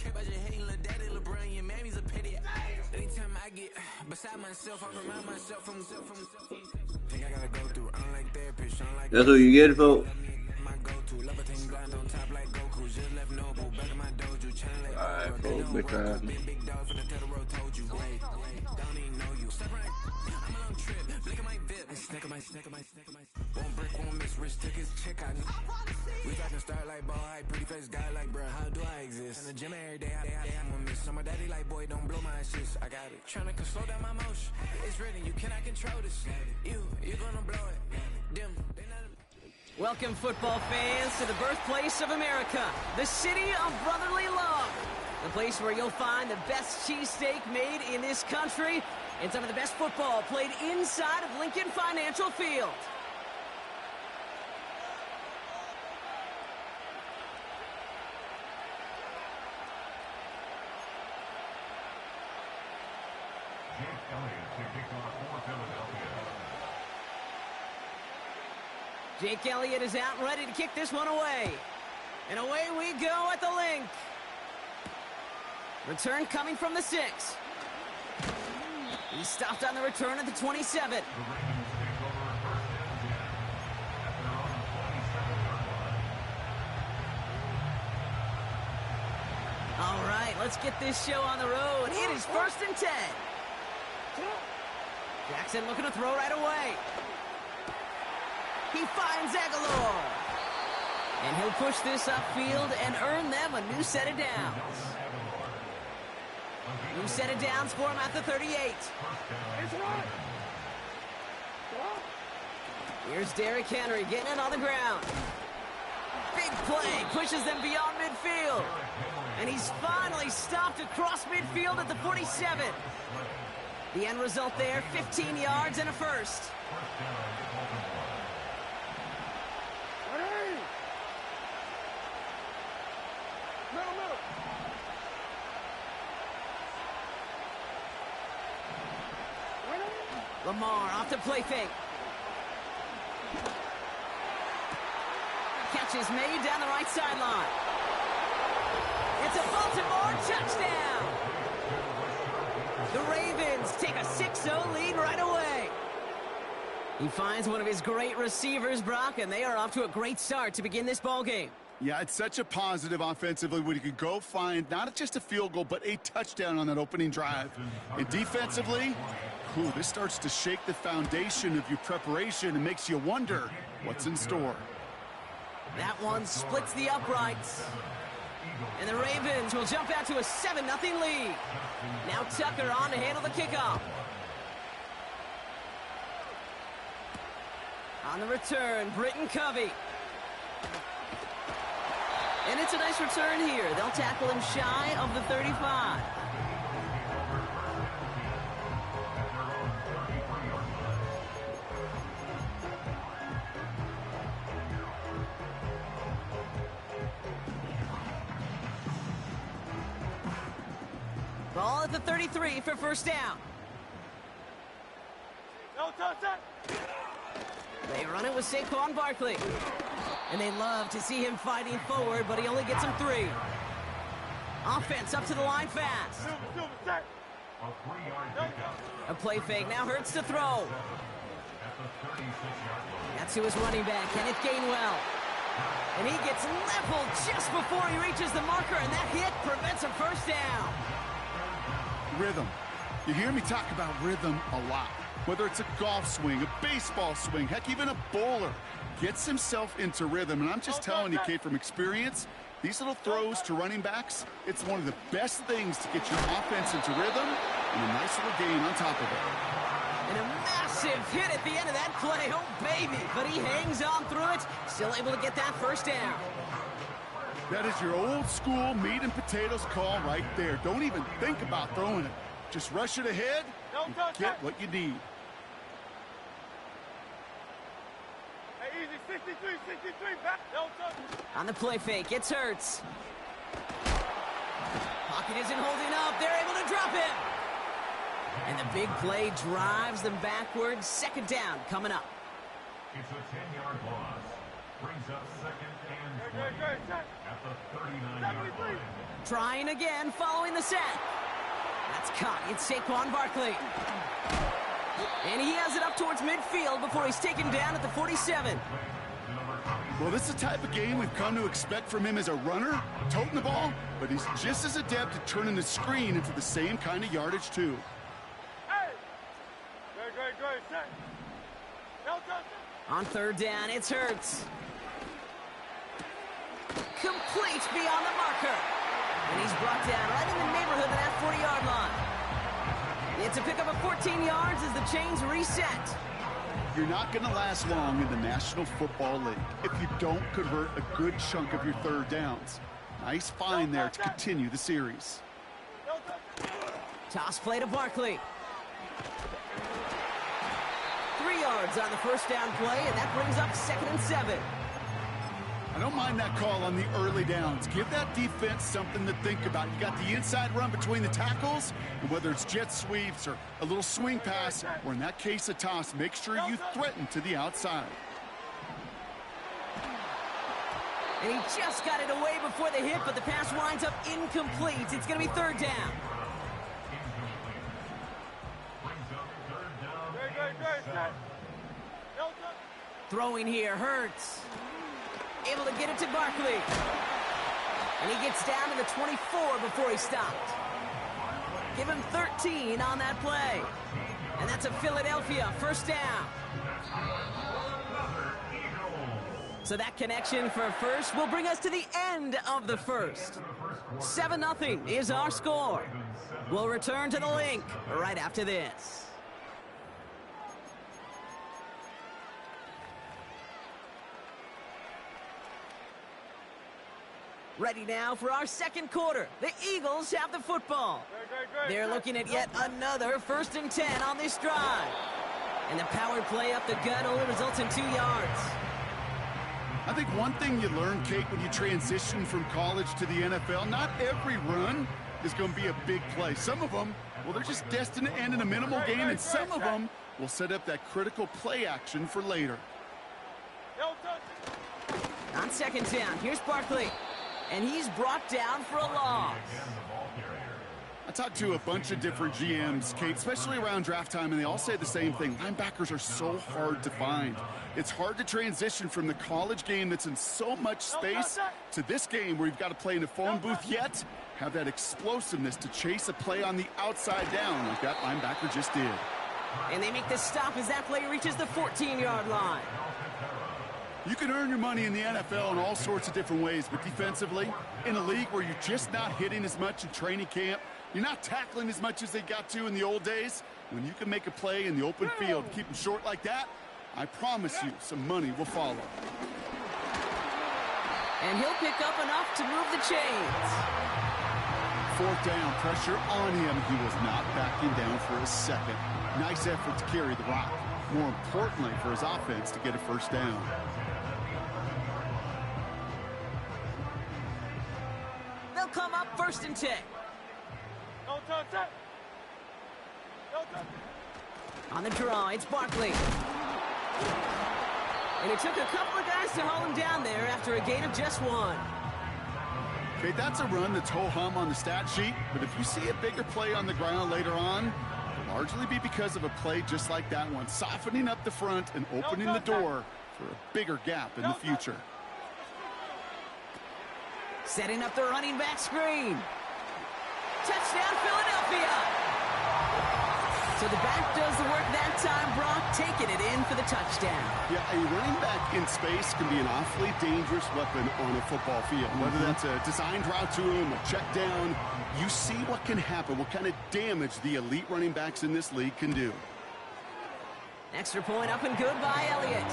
care about your hating little daddy, LeBron, your mammy's a pity. Anytime I get beside myself, I remind myself from think I gotta go through. I don't like therapy, I don't like That's what you get, folks. my go-to. Love a thing blind on top like Goku. Just left Noble, back in my dojo, channel like Alright, folks, big time. big dog from the tether road told you. Wait, don't even know you. Step right, I'm on trip, blick at my VIP, and snack my. Won't break, won't miss, rich tickets, check out. We talking start like ball high, pretty face guy like, bro, how do I exist? In the gym every day, I'm gonna miss. So my daddy like, boy, don't blow my assists. I got it. Tryna slow down my motion. It's written, you cannot control this. You gonna blow it. Dim. Welcome, football fans, to the birthplace of America, the city of brotherly love. The place where you'll find the best cheesesteak made in this country and some of the best football played inside of Lincoln Financial Field. Jake Elliott is out and ready to kick this one away. And away we go at the link. Return coming from the 6. He stopped on the return at the 27. All right, let's get this show on the road. It is 1st and 10. Jackson looking to throw right away. He finds Aguilar. And he'll push this upfield and earn them a new set of downs. New set of downs for him at the 38. Here's Derrick Henry getting it on the ground. Big play, pushes them beyond midfield. And he's finally stopped across midfield at the 47. The end result there, 15 yards and a first. Lamar off the play fake. Catch is made down the right sideline. It's a Baltimore touchdown. The Ravens take a 6-0 lead right away. He finds one of his great receivers, Brock, and they are off to a great start to begin this ball game. Yeah, it's such a positive offensively when you can go find not just a field goal, but a touchdown on that opening drive. And defensively, this starts to shake the foundation of your preparation and makes you wonder what's in store. That one splits the uprights. And the Ravens will jump out to a 7-0 lead. Now Tucker on to handle the kickoff. On the return, Britton Covey. And it's a nice return here. They'll tackle him shy of the 35. Ball at the 33 for first down. They run it with Saquon Barkley. And they love to see him fighting forward, but he only gets him 3. Offense up to the line fast. A play fake, now Hurts to throw. That's to his running back, Kenneth Gainwell. And he gets leveled just before he reaches the marker, and that hit prevents a first down. Rhythm. You hear me talk about rhythm a lot. Whether it's a golf swing, a baseball swing, heck, even a bowler gets himself into rhythm. And I'm just telling you, Kate, from experience, these little throws to running backs, it's one of the best things to get your offense into rhythm and a nice little gain on top of it. And a massive hit at the end of that play. Oh, baby. But he hangs on through it, still able to get that first down. That is your old school meat and potatoes call right there. Don't even think about throwing it. Just rush it ahead and get what you need. Hey, easy, 63, back. On the play fake, it's Hurts. Pocket isn't holding up. They're able to drop him. And the big play drives them backwards. Second down coming up. It's a 10-yard loss. Brings up second and 20 at the 39-yard line. Trying again following the sack. That's caught. It's Saquon Barkley. And he has it up towards midfield before he's taken down at the 47. Well, this is the type of game we've come to expect from him as a runner, toting the ball, but he's just as adept at turning the screen into the same kind of yardage, too. Hey! Great. Set. No touchdown. On third down, it's Hurts. Complete beyond the marker. And he's brought down right in the neighborhood of that 40-yard line. It's a pickup of 14 yards as the chains reset. You're not going to last long in the National Football League if you don't convert a good chunk of your third downs. Nice find there to continue the series. No touchdown. Toss play to Barkley. 3 yards on the first down play, and that brings up 2nd and 7. I don't mind that call on the early downs. Give that defense something to think about. You got the inside run between the tackles, and whether it's jet sweeps or a little swing pass, or in that case a toss, make sure you threaten to the outside. And he just got it away before the hit, but the pass winds up incomplete. It's going to be third down. Great. Set. No touchdown. Throwing here, Hurts. Able to get it to Barkley. And he gets down to the 24 before he stopped. Give him 13 on that play. And that's a Philadelphia first down. So that connection for first will bring us to the end of the first. 7-0 is our score. We'll return to the link right after this. Ready now for our second quarter. The Eagles have the football. Great. They're looking at yet another 1st and 10 on this drive. And the power play up the gut only results in 2 yards. I think one thing you learn, Kate, when you transition from college to the NFL, not every run is going to be a big play. Some of them, well, they're just destined to end in a minimal gain, and some of them will set up that critical play action for later. No touchdown. On 2nd down, here's Barkley. And he's brought down for a loss. I talked to a bunch of different GMs, Kate, especially around draft time, and they all say the same thing. Linebackers are so hard to find. It's hard to transition from the college game that's in so much space to this game where you've got to play in a phone booth, yet have that explosiveness to chase a play on the outside down like that linebacker just did. And they make the stop as that play reaches the 14-yard line. You can earn your money in the NFL in all sorts of different ways, but defensively, in a league where you're just not hitting as much in training camp, you're not tackling as much as they got to in the old days, when you can make a play in the open field, keep them short like that, I promise you some money will follow. And he'll pick up enough to move the chains. 4th down, pressure on him. He was not backing down for a second. Nice effort to carry the rock. More importantly for his offense to get a first down. They'll come up 1st and 10. No touchdown. No touchdown. On the draw, it's Barkley. And it took a couple of guys to hold him down there after a gain of just 1. Okay, that's a run that's ho-hum on the stat sheet, but if you see a bigger play on the ground later on, it'll largely be because of a play just like that one, softening up the front and opening the door for a bigger gap in the future. Setting up the running back screen. Touchdown, Philadelphia! So the back does the work that time, Brock, taking it in for the touchdown. Yeah, a running back in space can be an awfully dangerous weapon on a football field. Whether that's a designed route to him, a check down, you see what can happen, what kind of damage the elite running backs in this league can do. Extra point up and good by Elliott.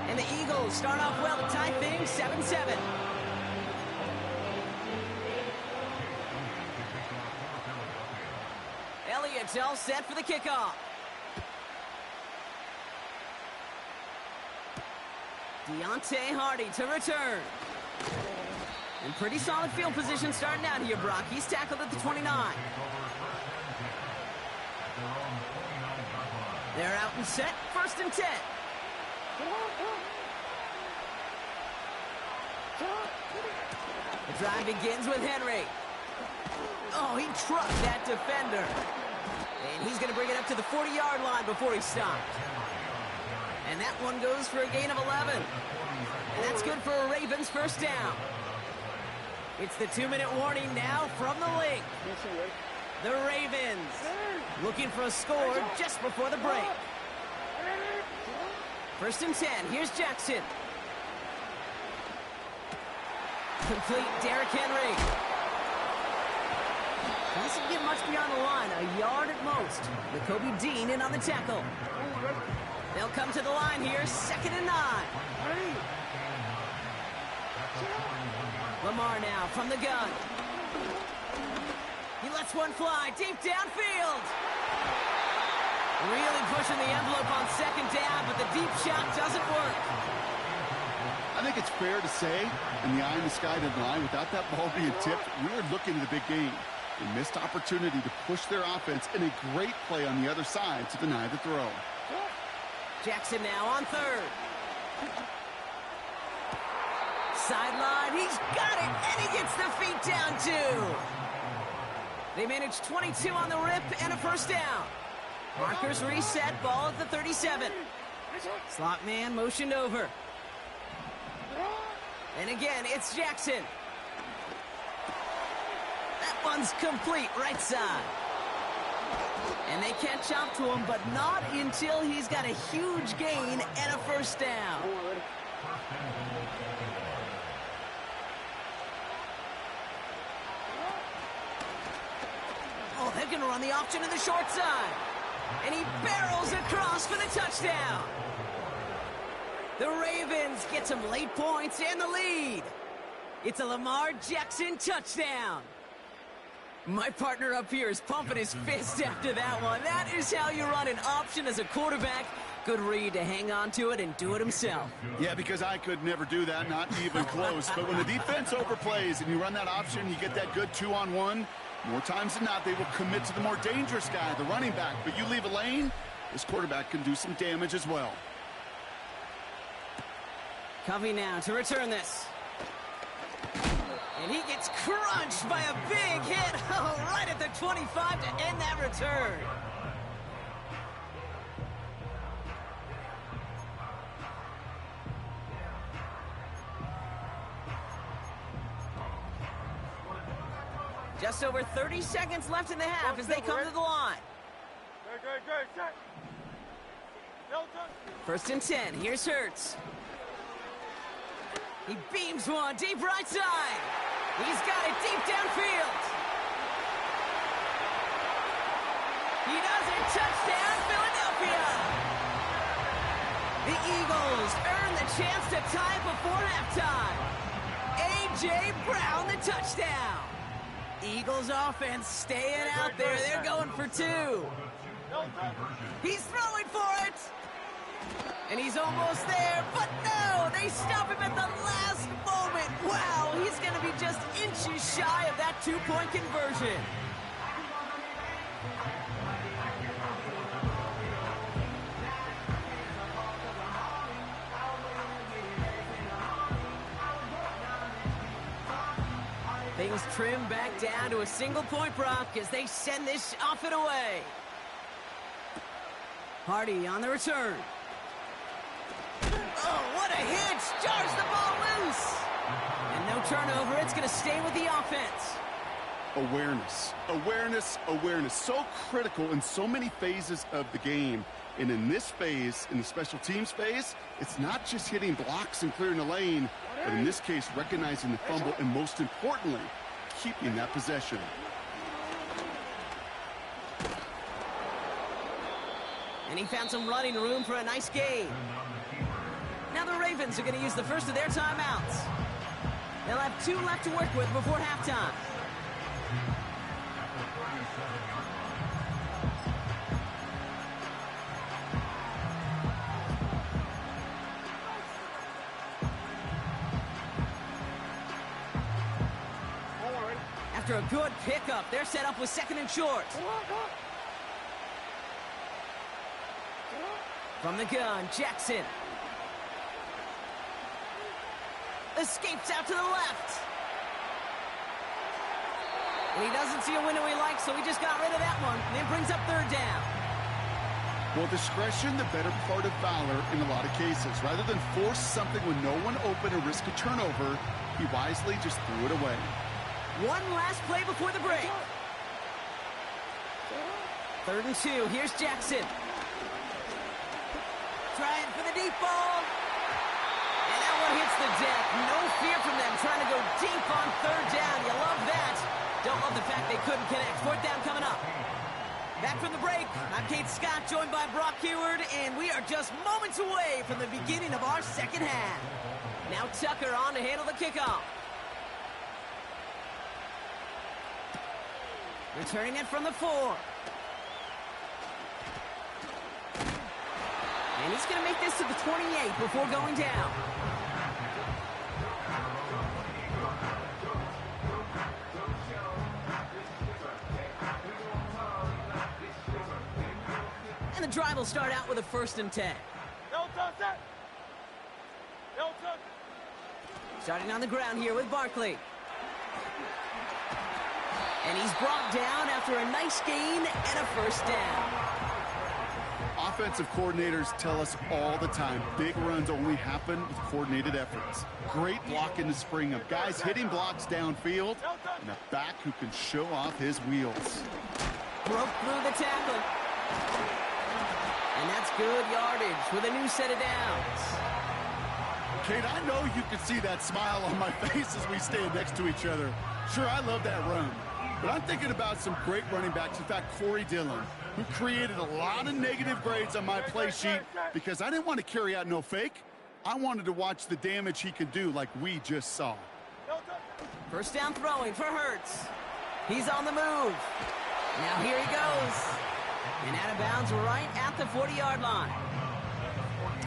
And the Eagles start off well to tie things 7-7. Elliott's all set for the kickoff. Deontay Hardy to return. In pretty solid field position starting out here, Brock. He's tackled at the 29. They're out and set, 1st and 10. The drive begins with Henry. Oh, he trucked that defender. And he's going to bring it up to the 40-yard line before he stopped. And that one goes for a gain of 11. And that's good for a Ravens first down. It's the 2-minute warning now from the link. The Ravens looking for a score just before the break. First and 10. Here's Jackson. Complete Derrick Henry. Doesn't get much beyond the line, a yard at most. With Kobe Dean in on the tackle. They'll come to the line here, 2nd and 9. Lamar now from the gun. He lets one fly deep downfield. Really pushing the envelope on 2nd down, but the deep shot doesn't work. I think it's fair to say, in the eye in the sky line, without that ball being tipped, we were looking at a big game. A missed opportunity to push their offense, and a great play on the other side to deny the throw. Jackson now on 3rd. Sideline, he's got it, and he gets the feet down too. They managed 22 on the rip and a first down. Markers reset, ball at the 37. Slot man motioned over. And again, it's Jackson. That one's complete, right side. And they catch up to him, but not until he's got a huge gain and a first down. Oh, they're going to run the option to the short side. And he barrels across for the touchdown. The Ravens get some late points and the lead. It's a Lamar Jackson touchdown. My partner up here is pumping his fist after that one. That is how you run an option as a quarterback. Good read to hang on to it and do it himself. Yeah, because I could never do that, not even close. But when the defense overplays and you run that option, you get that good 2-on-1. More times than not, they will commit to the more dangerous guy, the running back. But you leave a lane, this quarterback can do some damage as well. Covey now to return this. And he gets crunched by a big hit. Oh, right at the 25 to end that return. Just over 30 seconds left in the half as they come to the line. First and 10. Here's Hurts. He beams one deep right side. He's got it deep downfield. He does it. Touchdown, Philadelphia. The Eagles earn the chance to tie before halftime. A.J. Brown, the touchdown. Eagles offense staying out there. They're going for 2. He's throwing for it. And he's almost there, but no, they stop him at the last moment. Wow, he's going to be just inches shy of that 2-point conversion. Things trim back down to a single-point prop as they send this off and away. Hardy on the return. Oh, what a hit! Jars the ball loose! And no turnover, it's going to stay with the offense. Awareness, awareness, awareness. So critical in so many phases of the game. And in this phase, in the special teams phase, it's not just hitting blocks and clearing the lane, but in this case, recognizing the fumble and most importantly, keeping that possession. And he found some running room for a nice gain. Now the Ravens are going to use the first of their timeouts. They'll have 2 left to work with before halftime. After a good pickup, they're set up with 2nd and short. From the gun, Jackson. Escapes out to the left. And he doesn't see a window he likes, so he just got rid of that one. And it brings up third down. Well, discretion, the better part of valor in a lot of cases. Rather than force something when no one open or risk a turnover, he wisely just threw it away. One last play before the break. 3rd and 2. Here's Jackson. Trying for the deep ball. And that one hits the deck. No fear from them trying to go deep on 3rd down. You love that. Don't love the fact they couldn't connect. 4th down coming up. Back from the break, I'm Kate Scott, joined by Brock Heward, and we are just moments away from the beginning of our second half. Now Tucker on to handle the kickoff. Returning it from the 4. And he's going to make this to the 28 before going down. And the drive will start out with a 1st and 10. Starting on the ground here with Barkley. And he's brought down after a nice gain and a 1st down. Offensive coordinators tell us all the time, big runs only happen with coordinated efforts. Great block in the spring of guys hitting blocks downfield, and a back who can show off his wheels. Broke through the tackle. And that's good yardage with a new set of downs. Kate, I know you can see that smile on my face as we stand next to each other. Sure, I love that run. But I'm thinking about some great running backs. In fact, Corey Dillon, who created a lot of negative grades on my play sheet because I didn't want to carry out no fake. I wanted to watch the damage he could do like we just saw. 1st down throwing for Hurts. He's on the move. Now here he goes. And out of bounds right at the 40-yard line.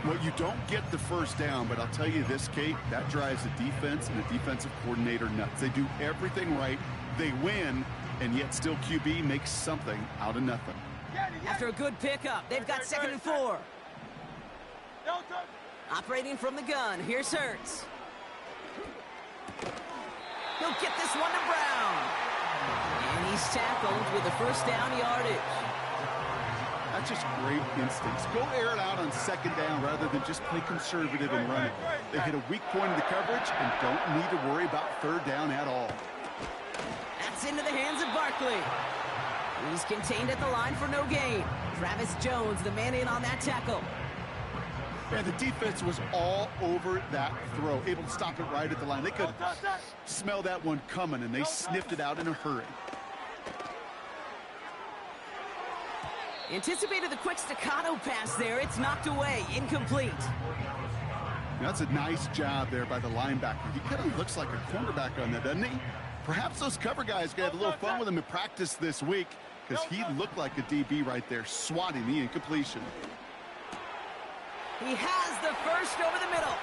Well, you don't get the 1st down, but I'll tell you this, Kate, that drives the defense and the defensive coordinator nuts. They do everything right. They win, and yet still QB makes something out of nothing. After a good pickup, they've got 2nd and 4. Operating from the gun, here's Hurts. He'll get this one to Brown. And he's tackled with the 1st down yardage. That's just great instincts. Go air it out on 2nd down rather than just play conservative and run it. They hit a weak point in the coverage and don't need to worry about 3rd down at all. That's into the hands of Barkley. He's contained at the line for no gain. Travis Jones, the man in on that tackle. And the defense was all over that throw, able to stop it right at the line. They could smell that one coming, and they sniffed it out in a hurry. Anticipated the quick staccato pass there. It's knocked away, incomplete. That's a nice job there by the linebacker. He kind of looks like a cornerback on that, doesn't he? Perhaps those cover guys can have a little fun with him in practice this week because he looked like a DB right there, swatting the incompletion. He has the 1st over the middle.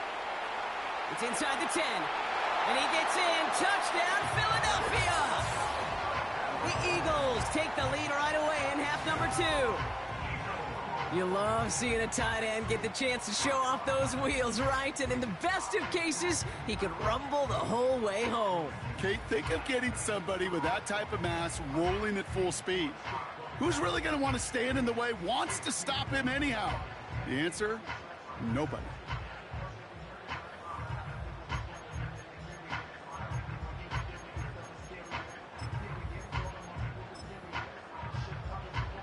It's inside the 10. And he gets in. Touchdown, Philadelphia! The Eagles take the lead right away in half number 2. You love seeing a tight end get the chance to show off those wheels, right? And in the best of cases, he could rumble the whole way home. Kate, think of getting somebody with that type of mass rolling at full speed. Who's really going to want to stand in the way, wants to stop him anyhow? The answer, nobody.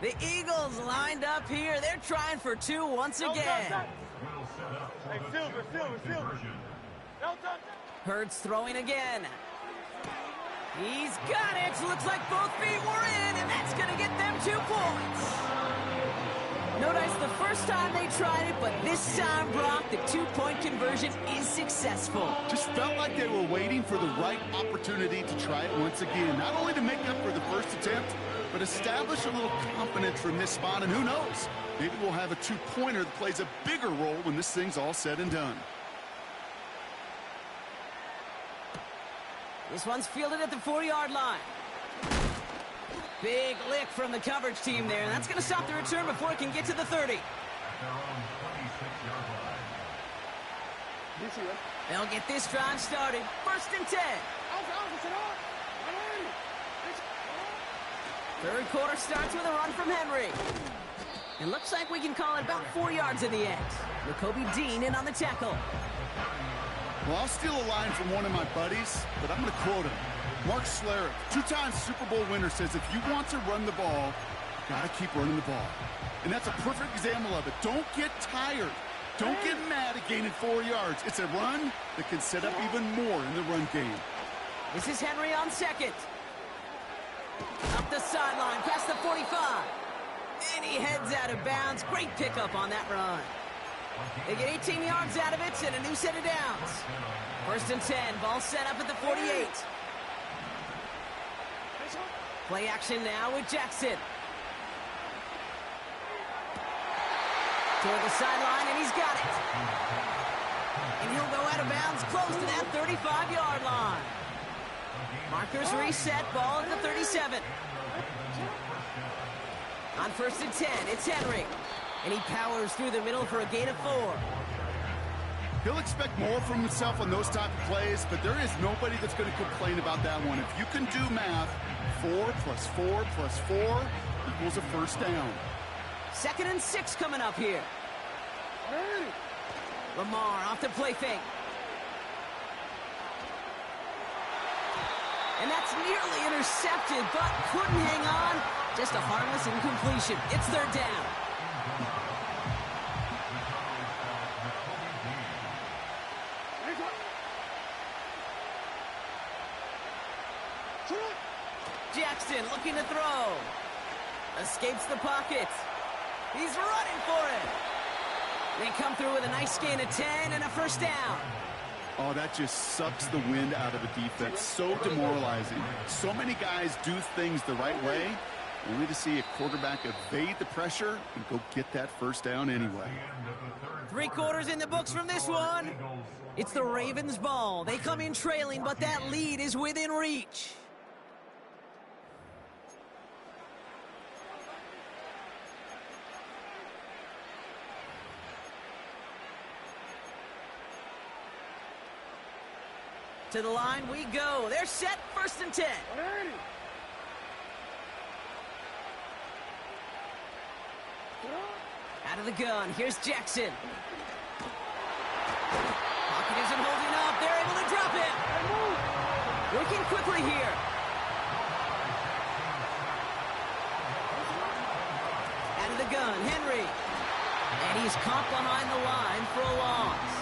The Eagles lined up here. They're trying for 2 once again. Hey, Silver. Hurts throwing again. He's got it. Looks like both feet were in, and that's going to get them 2 points. Notice the first time they tried it, but this time, Brock, the 2-point conversion is successful. Just felt like they were waiting for the right opportunity to try it once again. Not only to make up for the first attempt, but establish a little confidence from this spot, and who knows? Maybe we'll have a 2-pointer that plays a bigger role when this thing's all said and done. This one's fielded at the 40-yard line. Big lick from the coverage team there, and that's going to stop the return before it can get to the 30. They'll get this drive started. 1st and 10. Third quarter starts with a run from Henry. It looks like we can call it about 4 yards in the end. Jacoby Dean in on the tackle. Well, I'll steal a line from one of my buddies, but I'm going to quote him. Mark Schlereth, two-time Super Bowl winner, says if you want to run the ball, you got to keep running the ball. And that's a perfect example of it. Don't get tired. Don't get mad at gaining 4 yards. It's a run that can set up even more in the run game. This is Henry on second. Up the sideline, past the 45. And he heads out of bounds. Great pickup on that run. They get 18 yards out of it and a new set of downs. First and 10, ball set up at the 48. Play action now with Jackson. Toward the sideline, and he's got it. And he'll go out of bounds close to that 35-yard line. Markers reset, ball at the 37. On first and 10, it's Henry. And he powers through the middle for a gain of 4. He'll expect more from himself on those type of plays, but there is nobody that's going to complain about that one. If you can do math, 4 plus 4 plus 4 equals a first down. Second and 6 coming up here. Lamar off the play fake. And that's nearly intercepted, but couldn't hang on. Just a harmless incompletion. It's third down. Jackson looking to throw. Escapes the pocket. He's running for it. They come through with a nice gain of 10 and a first down. Oh, that just sucks the wind out of a defense. So demoralizing. So many guys do things the right way, only to see a quarterback evade the pressure and go get that first down anyway. 3 quarters in the books from this one. It's the Ravens' ball. They come in trailing, but that lead is within reach. To the line we go. They're set, first and 10. Out of the gun, here's Jackson. Pocket isn't holding up. They're able to drop it. Working quickly here. Out of the gun, Henry. And he's caught behind the line for a loss.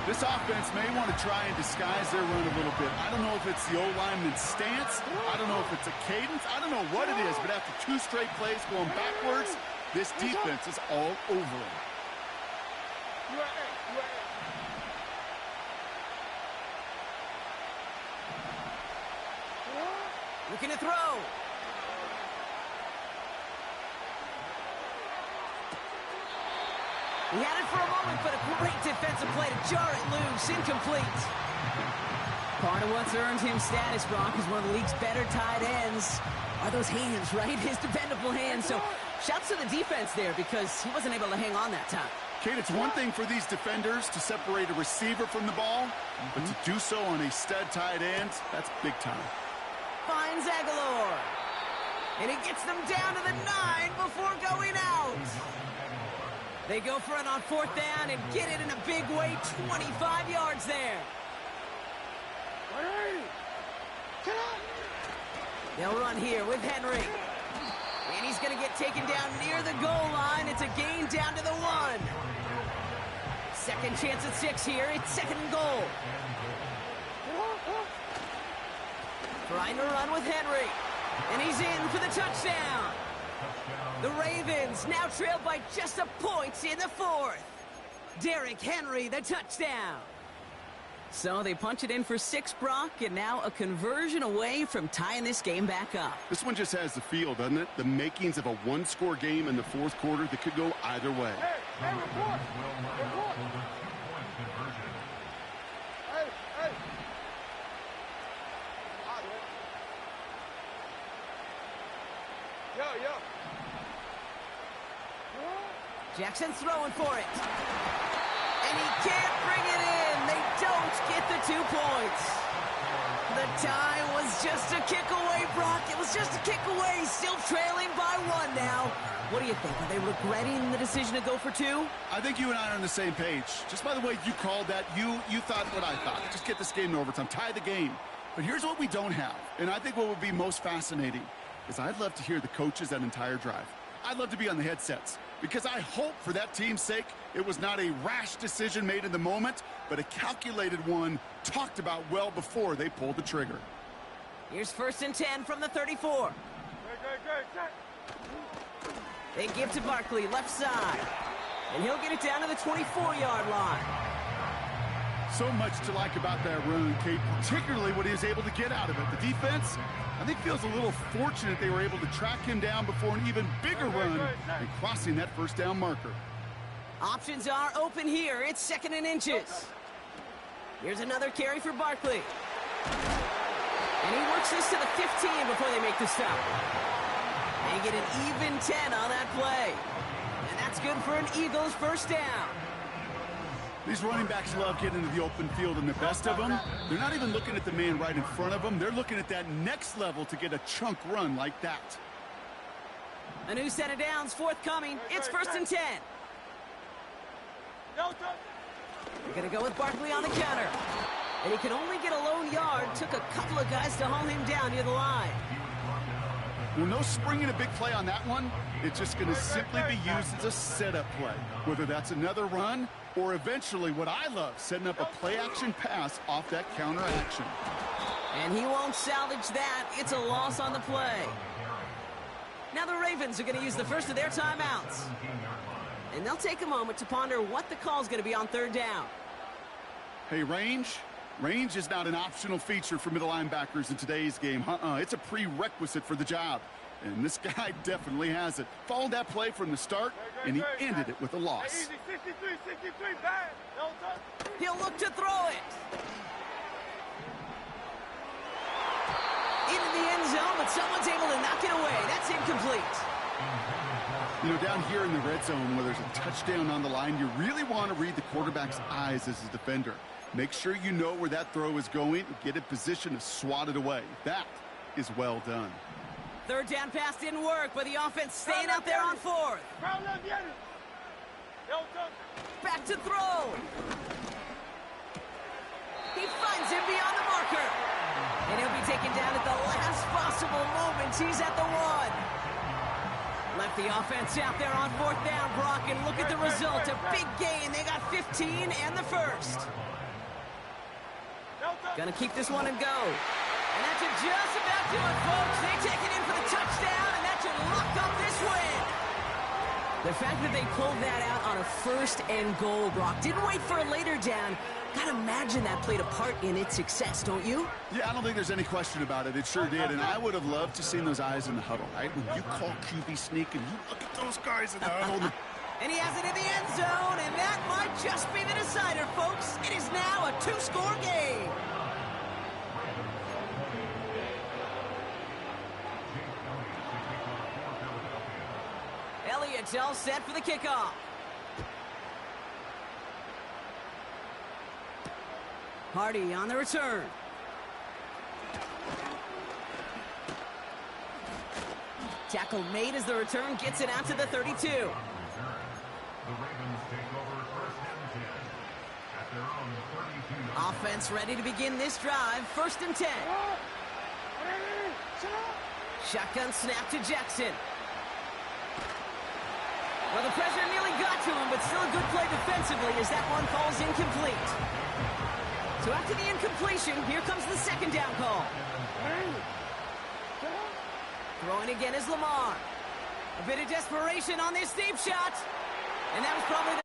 This offense may want to try and disguise their run a little bit. I don't know if it's the O-lineman's stance. I don't know if it's a cadence. I don't know what it is, but after 2 straight plays going backwards, this defense is all over him. Looking to throw. He had it for a moment, but a great defensive play to jar it loose. Incomplete. Part of what's earned him status, Brock, is one of the league's better tight ends. Are those hands, right? His dependable hands. So shouts to the defense there because he wasn't able to hang on that time. Kate, it's one thing for these defenders to separate a receiver from the ball, but to do so on a stud tight end, that's big time. Finds Aguilar. And he gets them down to the 9 before going out. They go for it on fourth down and get it in a big way, 25 yards there. They'll run here with Henry. And he's going to get taken down near the goal line. It's a gain down to the 1. Second chance at 6 here. It's second and goal. Trying to run with Henry. And he's in for the touchdown. The Ravens now trailed by just a point in the 4th. Derrick Henry, the touchdown. So they punch it in for 6, Brock, and now a conversion away from tying this game back up. This one just has the feel, doesn't it? The makings of a 1-score game in the 4th quarter that could go either way. Hey, report. Report. Hey. Yo. Jackson's throwing for it. And he can't bring it in. They don't get the 2 points. The tie was just a kick away Brock. It was just a kick away. Still trailing by 1 now. What do you think? Are they regretting the decision to go for 2? I think you and I are on the same page. Just by the way you called that, you thought what I thought. Just get this game to overtime. Tie the game. But here's what we don't have. And I think what would be most fascinating is I'd love to hear the coaches that entire drive. I'd love to be on the headsets. Because I hope for that team's sake it was not a rash decision made in the moment, but a calculated one talked about well before they pulled the trigger. Here's 1st and 10 from the 34. They give to Barkley, left side. And he'll get it down to the 24-yard line. So much to like about that run, Kate, particularly what he was able to get out of it. The defense, I think, feels a little fortunate they were able to track him down before an even bigger run and crossing that 1st down marker. Options are open here. It's 2nd and inches. Here's another carry for Barkley. And he works this to the 15 before they make the stop. They get an even 10 on that play. And that's good for an Eagles 1st down. These running backs love getting into the open field, and the best of them, they're not even looking at the man right in front of them. They're looking at that next level to get a chunk run like that. A new set of downs forthcoming. It's 1st and 10. They're going to go with Barkley on the counter. And he can only get a lone yard. Took a couple of guys to haul him down near the line. Well, no springing a big play on that one. It's just going to simply be used as a setup play, whether that's another run or eventually what I love, setting up a play-action pass off that counter action. And he won't salvage that. It's a loss on the play. Now the Ravens are going to use the first of their timeouts. And they'll take a moment to ponder what the call is going to be on 3rd down. Hey, range is not an optional feature for middle linebackers in today's game. It's a prerequisite for the job. And this guy definitely has it. Followed that play from the start, and he ended it with a loss. He'll look to throw it. Into the end zone, but someone's able to knock it away. That's incomplete. You know, down here in the red zone where there's a touchdown on the line, you really want to read the quarterback's eyes as a defender. Make sure you know where that throw is going and get in position to swat it away. That is well done. 3rd down pass didn't work, but the offense staying out there on 4th. Back to throw. He finds him beyond the marker. And he'll be taken down at the last possible moment. He's at the 1. Left the offense out there on 4th down, Brock, and look at the result. A big gain. They got 15 and the 1st. Gonna keep this one and go. And that should just about do it, folks. They take it in for the touchdown, and that should lock up this win. The fact that they pulled that out on a 1st and goal, Brock, didn't wait for a later down. Gotta imagine that played a part in its success, don't you? Yeah, I don't think there's any question about it. It sure did, and I would have loved to seen those eyes in the huddle, right? When you call QB sneak and you look at those guys in the huddle. And he has it in the end zone, and that might just be the decider, folks. It is now a 2-score game. Elliott's all set for the kickoff. Hardy on the return. Tackle made as the return gets it out to the 32. The Ravens take over 1st and 10 at their own 32. Offense ready to begin this drive. 1st and 10. Shotgun snap to Jackson. Well, the pressure nearly got to him, but still a good play defensively as that one falls incomplete. So after the incompletion, here comes the 2nd down call. Throwing again is Lamar. A bit of desperation on this deep shot. And that was probably the